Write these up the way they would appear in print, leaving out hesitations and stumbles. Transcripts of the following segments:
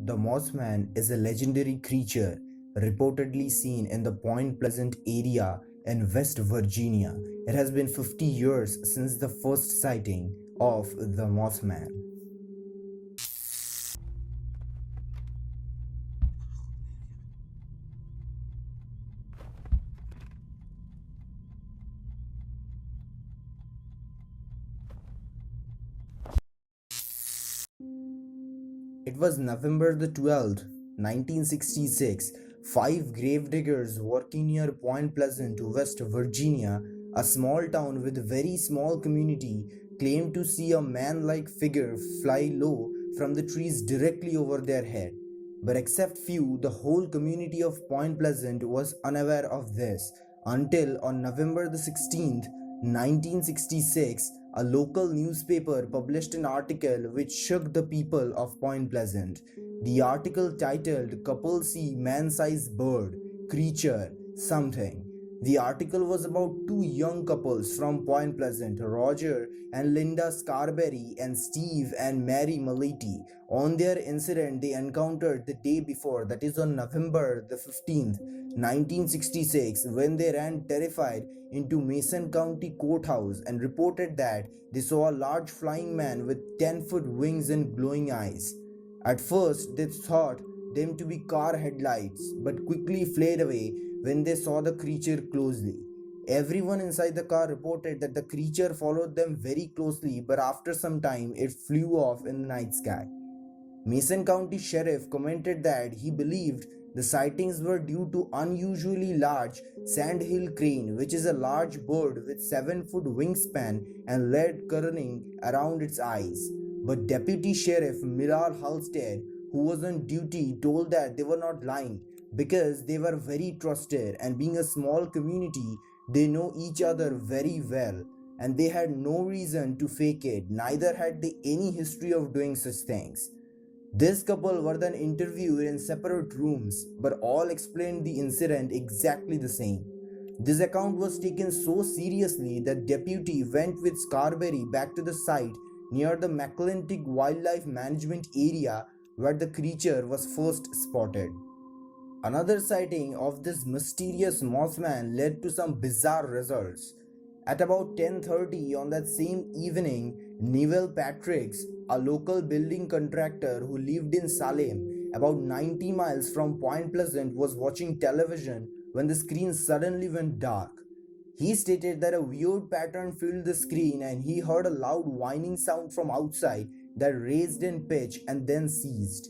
The Mothman is a legendary creature reportedly seen in the Point Pleasant area in West Virginia. It has been 50 years since the first sighting of the Mothman. It was November the 12th, 1966. Five gravediggers working near Point Pleasant, West Virginia, a small town with a very small community, claimed to see a man-like figure fly low from the trees directly over their head. But except few, the whole community of Point Pleasant was unaware of this until on November the 16th, 1966, a local newspaper published an article which shook the people of Point Pleasant. The article titled "Couple See Man-Sized Bird, Creature, Something." The article was about two young couples from Point Pleasant, Roger and Linda Scarberry and Steve and Mary Maliti, on their incident they encountered the day before, that is on November the 15th, 1966, when they ran terrified into Mason County Courthouse and reported that they saw a large flying man with 10-foot wings and glowing eyes. At first, they thought them to be car headlights, but quickly fled away when they saw the creature closely. Everyone inside the car reported that the creature followed them very closely, but after some time it flew off in the night sky. Mason County Sheriff commented that he believed the sightings were due to unusually large sandhill crane, which is a large bird with 7-foot wingspan and lead curling around its eyes. But Deputy Sheriff Millard Halstead, who was on duty, told that they were not lying because they were very trusted, and being a small community, they know each other very well and they had no reason to fake it, neither had they any history of doing such things. This couple were then interviewed in separate rooms, but all explained the incident exactly the same. This account was taken so seriously that deputy went with Scarberry back to the site near the McClintic Wildlife Management Area where the creature was first spotted. Another sighting of this mysterious Mothman led to some bizarre results. At about 10:30 on that same evening, Neville Patricks, a local building contractor who lived in Salem, about 90 miles from Point Pleasant, was watching television when the screen suddenly went dark. He stated that a weird pattern filled the screen and he heard a loud whining sound from outside that raised in pitch and then ceased.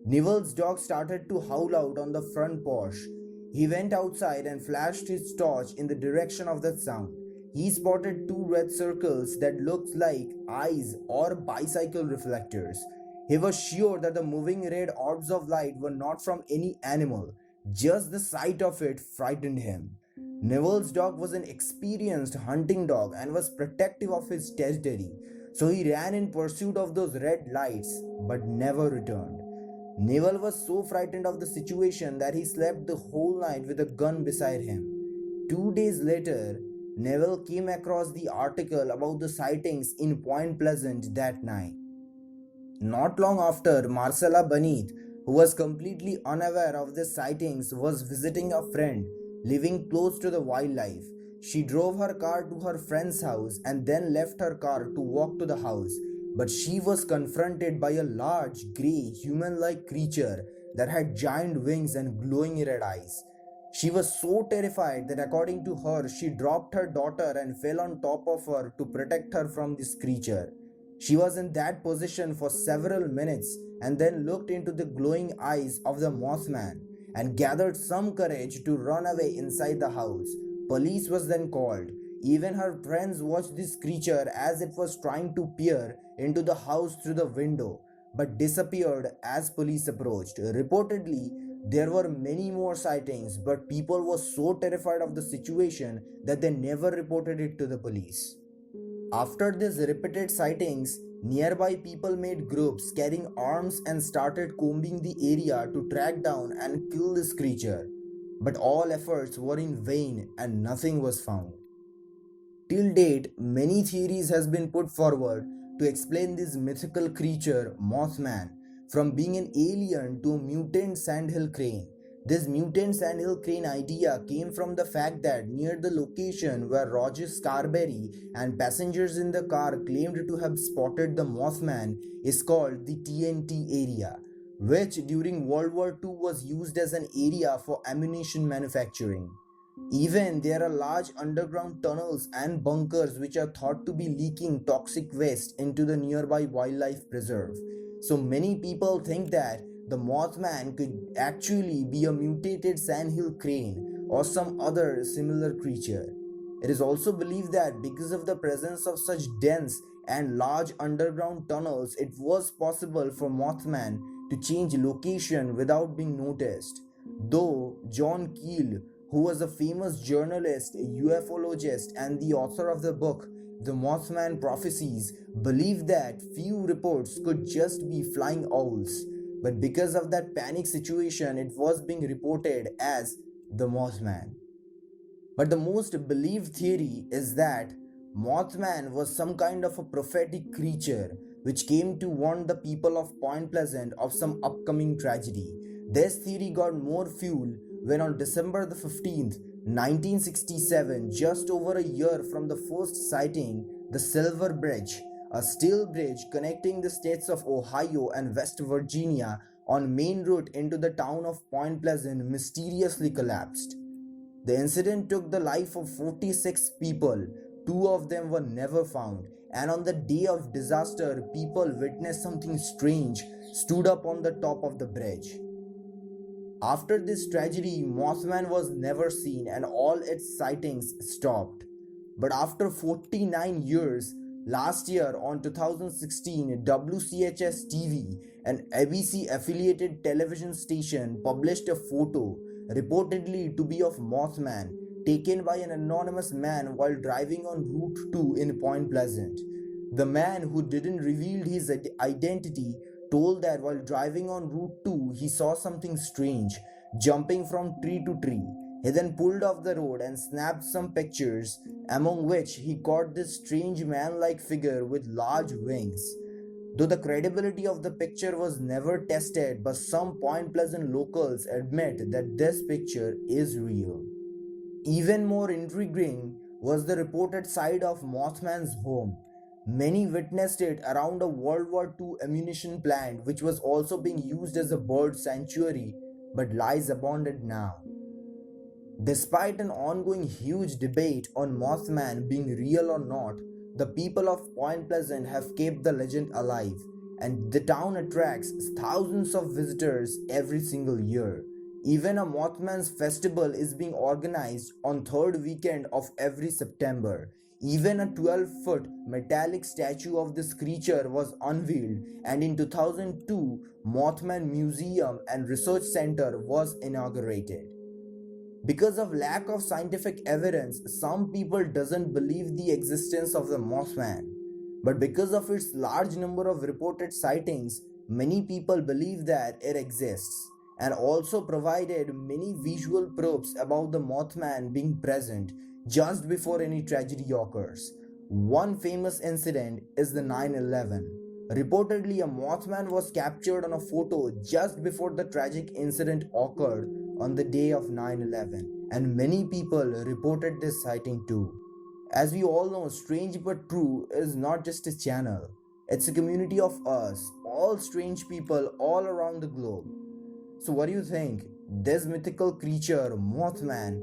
Neville's dog started to howl out on the front porch. He went outside and flashed his torch in the direction of that sound. He spotted two red circles that looked like eyes or bicycle reflectors. He was sure that the moving red orbs of light were not from any animal. Just the sight of it frightened him. Neville's dog was an experienced hunting dog and was protective of his territory, so he ran in pursuit of those red lights but never returned. Neville was so frightened of the situation that he slept the whole night with a gun beside him. 2 days later, Neville came across the article about the sightings in Point Pleasant that night. Not long after, Marcella Beneath, who was completely unaware of the sightings, was visiting a friend living close to the wildlife. She drove her car to her friend's house and then left her car to walk to the house. But she was confronted by a large, grey, human-like creature that had giant wings and glowing red eyes. She was so terrified that according to her, she dropped her daughter and fell on top of her to protect her from this creature. She was in that position for several minutes and then looked into the glowing eyes of the Mothman and gathered some courage to run away inside the house. Police was then called. Even her friends watched this creature as it was trying to peer into the house through the window, but disappeared as police approached. Reportedly, there were many more sightings, but people were so terrified of the situation that they never reported it to the police. After these repeated sightings, nearby people made groups carrying arms and started combing the area to track down and kill this creature. But all efforts were in vain and nothing was found. Till date, many theories has been put forward to explain this mythical creature, Mothman, from being an alien to a mutant sandhill crane. This mutant sandhill crane idea came from the fact that near the location where Roger Scarberry and passengers in the car claimed to have spotted the Mothman is called the TNT area, which during World War II was used as an area for ammunition manufacturing. Even there are large underground tunnels and bunkers which are thought to be leaking toxic waste into the nearby wildlife preserve. So many people think that the Mothman could actually be a mutated sandhill crane or some other similar creature. It is also believed that because of the presence of such dense and large underground tunnels, it was possible for Mothman to change location without being noticed. Though John Keel, who was a famous journalist, ufologist, and the author of the book The Mothman Prophecies, believed that few reports could just be flying owls. But because of that panic situation, it was being reported as the Mothman. But the most believed theory is that Mothman was some kind of a prophetic creature which came to warn the people of Point Pleasant of some upcoming tragedy. This theory got more fuel when on December the 15th, 1967, just over a year from the first sighting, the Silver Bridge, a steel bridge connecting the states of Ohio and West Virginia on main route into the town of Point Pleasant, mysteriously collapsed. The incident took the life of 46 people. Two of them were never found. And on the day of disaster, people witnessed something strange stood up on the top of the bridge. After this tragedy, Mothman was never seen and all its sightings stopped. But after 49 years, last year on 2016, WCHS TV, an ABC affiliated television station, published a photo reportedly to be of Mothman taken by an anonymous man while driving on Route 2 in Point Pleasant. The man, who didn't reveal his identity, told that while driving on Route 2, he saw something strange jumping from tree to tree. He then pulled off the road and snapped some pictures, among which he caught this strange man like figure with large wings. Though the credibility of the picture was never tested, but some Point Pleasant locals admit that this picture is real. Even more intriguing was the reported side of Mothman's home. Many witnessed it around a World War II ammunition plant, which was also being used as a bird sanctuary but lies abandoned now. Despite an ongoing huge debate on Mothman being real or not, the people of Point Pleasant have kept the legend alive, and the town attracts thousands of visitors every single year. Even a Mothman's festival is being organized on third weekend of every September. Even a 12-foot metallic statue of this creature was unveiled, and in 2002, Mothman Museum and Research Center was inaugurated. Because of lack of scientific evidence, some people doesn't believe the existence of the Mothman. But because of its large number of reported sightings, many people believe that it exists, and also provided many visual proofs about the Mothman being present just before any tragedy occurs. One famous incident is the 9/11. Reportedly, a Mothman was captured on a photo just before the tragic incident occurred on the day of 9/11, and many people reported this sighting too. As we all know, Strange But True is not just a channel, it's a community of us, all strange people all around the globe. So, what do you think? This mythical creature, Mothman,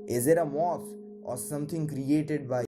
is it a moth or something created by